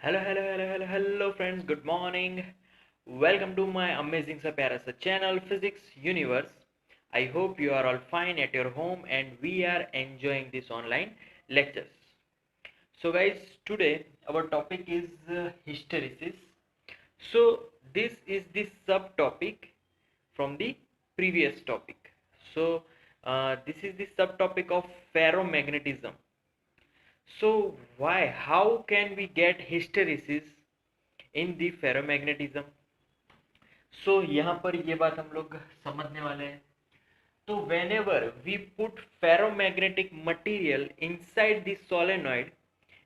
Hello friends, good morning. Welcome to my amazing sa pyara sa channel Physics Universe. I hope you are all fine at your home and we are enjoying this online lectures. So guys, today our topic is hysteresis. So this is the subtopic from the previous topic. So this is the subtopic of ferromagnetism. So why, how can we get hysteresis in the ferromagnetism? So यहाँ पर ये बात हम लोग समझने वाले हैं. तो whenever we put ferromagnetic material inside the solenoid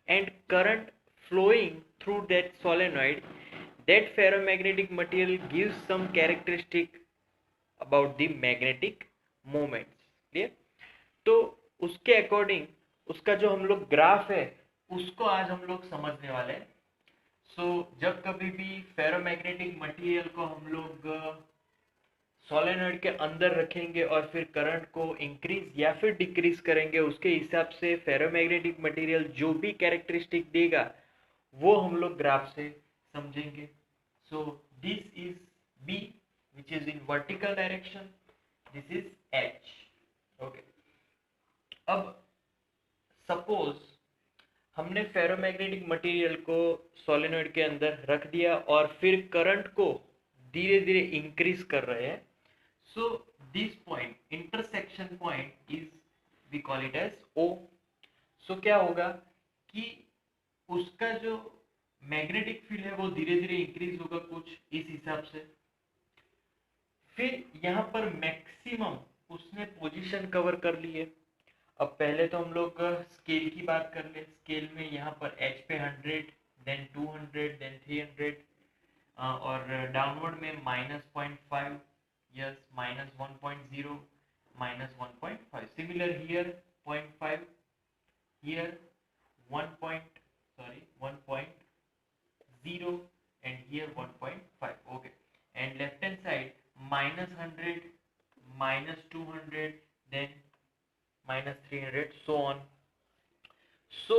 and current flowing through that solenoid, that ferromagnetic material gives some characteristic about the magnetic moments. Clear? तो उसके अकॉर्डिंग उसका जो हम लोग ग्राफ है उसको आज हम लोग समझने वाले हैं. जब कभी भी फेरोमैग्नेटिक मटेरियल को हम लोग सोलेनॉइड के अंदर रखेंगे और फिर करंट को इंक्रीज या फिर डिक्रीज करेंगे, उसके हिसाब से फेरोमैग्नेटिक मटेरियल जो भी कैरेक्टरिस्टिक देगा वो हम लोग ग्राफ से समझेंगे. So this is B which is in vertical direction, this is H. Okay, अब सपोज हमने फेरोमैग्नेटिक मटेरियल को सोलेनॉइड के अंदर रख दिया और फिर करंट को धीरे धीरे इंक्रीज कर रहे हैं. So this point, intersection point, is we call it as O. So क्या होगा कि उसका जो मैग्नेटिक फील्ड है वो धीरे धीरे इंक्रीज होगा कुछ इस हिसाब से. फिर यहाँ पर मैक्सिमम उसने पोजीशन कवर कर ली है. अब पहले तो हम लोग स्केल की बात कर ले. स्केल में यहाँ पर एच पे 100, देन 200, देन 300 और डाउनवर्ड में -0.5, yes, -1.0, -1.5. Similar here 0.5, here 1.0 and here 1.5. Okay, and left hand side -100, -200, then -300, so on. So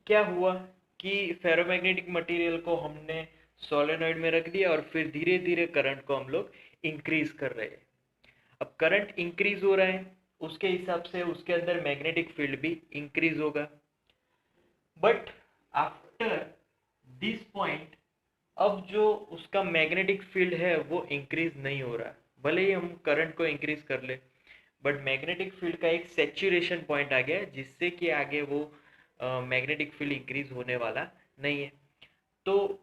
क्या हुआ कि फेरोमैग्नेटिक मटेरियल को हमने सोलेनॉइड में रख दिया और फिर धीरे धीरे करंट को हम लोग इंक्रीज कर रहे हैं. अब करंट इंक्रीज हो रहा है, उसके हिसाब से उसके अंदर मैग्नेटिक फील्ड भी इंक्रीज होगा. बट आफ्टर दिस पॉइंट अब जो उसका मैग्नेटिक फील्ड है वो इंक्रीज नहीं हो रहा. भले ही हम करंट को इंक्रीज कर ले, बट मैग्नेटिक फील्ड का एक सैचुरेशन पॉइंट आ गया जिससे कि आगे वो मैग्नेटिक फील्ड इंक्रीज होने वाला नहीं है. तो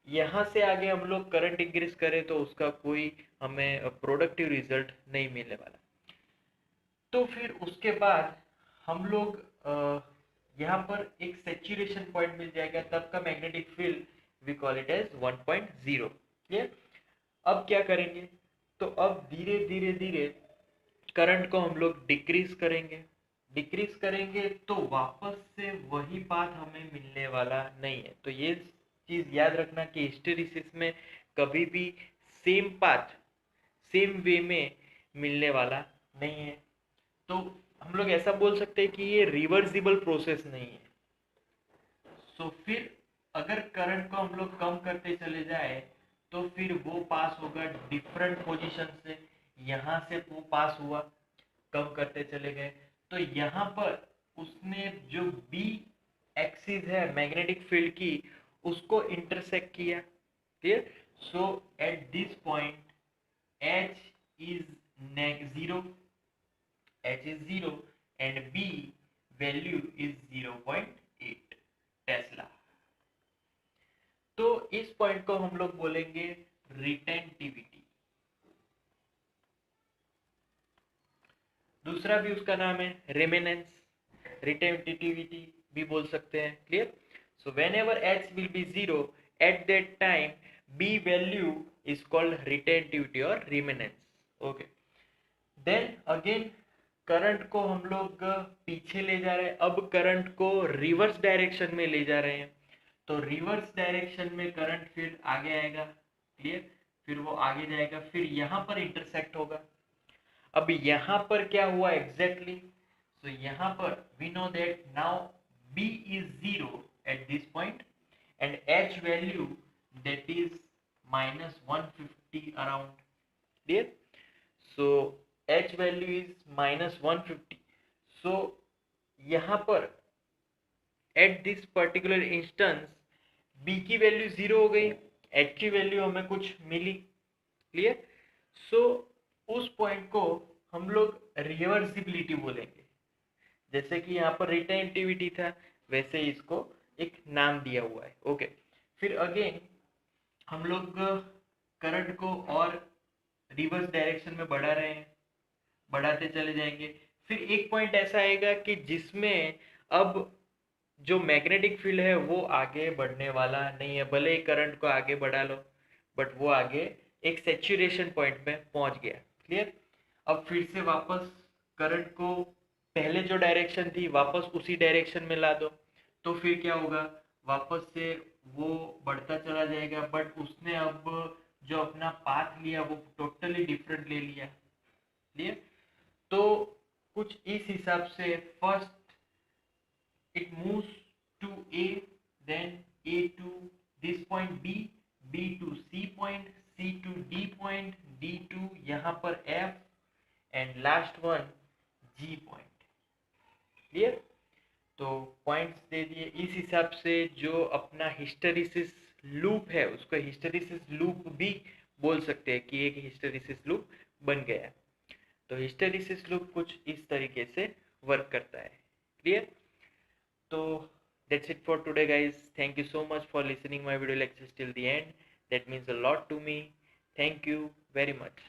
यहाँ से आगे हम लोग करंट इंक्रीज करें तो उसका कोई हमें प्रोडक्टिव रिजल्ट नहीं मिलने वाला. तो फिर उसके बाद हम लोग यहाँ पर एक सैचुरेशन पॉइंट मिल जाएगा, तब का magnetic field we call it as 1.0. Clear? अब क्या करेंगे, तो अब धीरे धीरे धीरे करंट को हम लोग डिक्रीज करेंगे तो वापस से वही पाथ हमें मिलने वाला नहीं है. तो ये चीज याद रखना कि हिस्टेरिसिस में कभी भी सेम पाथ सेम वे में मिलने वाला नहीं है. तो हम लोग ऐसा बोल सकते हैं कि ये रिवर्सिबल प्रोसेस नहीं है. सो फिर अगर करंट को हम लोग कम करते चले जाए तो फिर वो पास होगा डिफरेंट पोजीशन से. यहाँ से वो पास हुआ, कम करते चले गए, तो यहाँ पर उसने जो बी एक्सिस है मैग्नेटिक फील्ड की उसको इंटरसेक्ट किया. Clear? So at this point H is 0 and B value is 0.8 Tesla. तो इस पॉइंट को हम लोग बोलेंगे रिटेंटिविटी. दूसरा भी उसका नाम है रेमेनेंस, रिटेंटिविटी भी बोल सकते हैं. Clear? So whenever H will be 0 at that time B value is called retentivity or remanence. Okay, then again current को हम लोग पीछे ले जा रहे हैं. अब करंट को रिवर्स डायरेक्शन में ले जा रहे हैं, तो रिवर्स डायरेक्शन में करंट फिर आगे आएगा. क्लियर? फिर वो आगे जाएगा, फिर यहाँ पर इंटरसेक्ट होगा. अब यहाँ पर क्या हुआ एग्जैक्टली? सो यहाँ पर we know that now B is 0 at at this point, and h value that is minus 150 around. Clear? So h value is minus 150. So यहाँ पर at this particular instance b की value 0 हो गई, h की value हमें कुछ मिली. Clear? सो उस point को हम लोग रिवर्सिबिलिटी बोलेंगे. जैसे कि यहाँ पर रिटेंटिविटी था, वैसे इसको एक नाम दिया हुआ है. ओके, फिर अगेन हम लोग करंट को और रिवर्स डायरेक्शन में बढ़ा रहे हैं, बढ़ाते चले जाएंगे. फिर एक पॉइंट ऐसा आएगा कि जिसमें अब जो मैग्नेटिक फील्ड है वो आगे बढ़ने वाला नहीं है. भले ही करंट को आगे बढ़ा लो, बट वो आगे एक सैचुरेशन पॉइंट में पहुंच गया. क्लियर? अब फिर से वापस करंट को पहले जो डायरेक्शन थी वापस उसी डायरेक्शन में ला दो, तो फिर क्या होगा, वापस से वो बढ़ता चला जाएगा, बट उसने अब जो अपना पाथ लिया वो टोटली डिफरेंट ले लिया. क्लियर? तो कुछ इस हिसाब से first it moves to A, then A to this point B, B to C point, C to D point, D to यहाँ पर F, and last one G point. Clear? तो पॉइंट्स दे दिए. इस हिसाब से जो अपना हिस्टेरिसिस लूप है उसको हिस्टेरिसिस लूप भी बोल सकते हैं कि एक हिस्टेरिसिस लूप बन गया. तो हिस्टेरिसिस लूप कुछ इस तरीके से वर्क करता है. Clear? So that's it for today, guys. Thank you so much for listening my video lectures till the end. That means a lot to me. Thank you very much.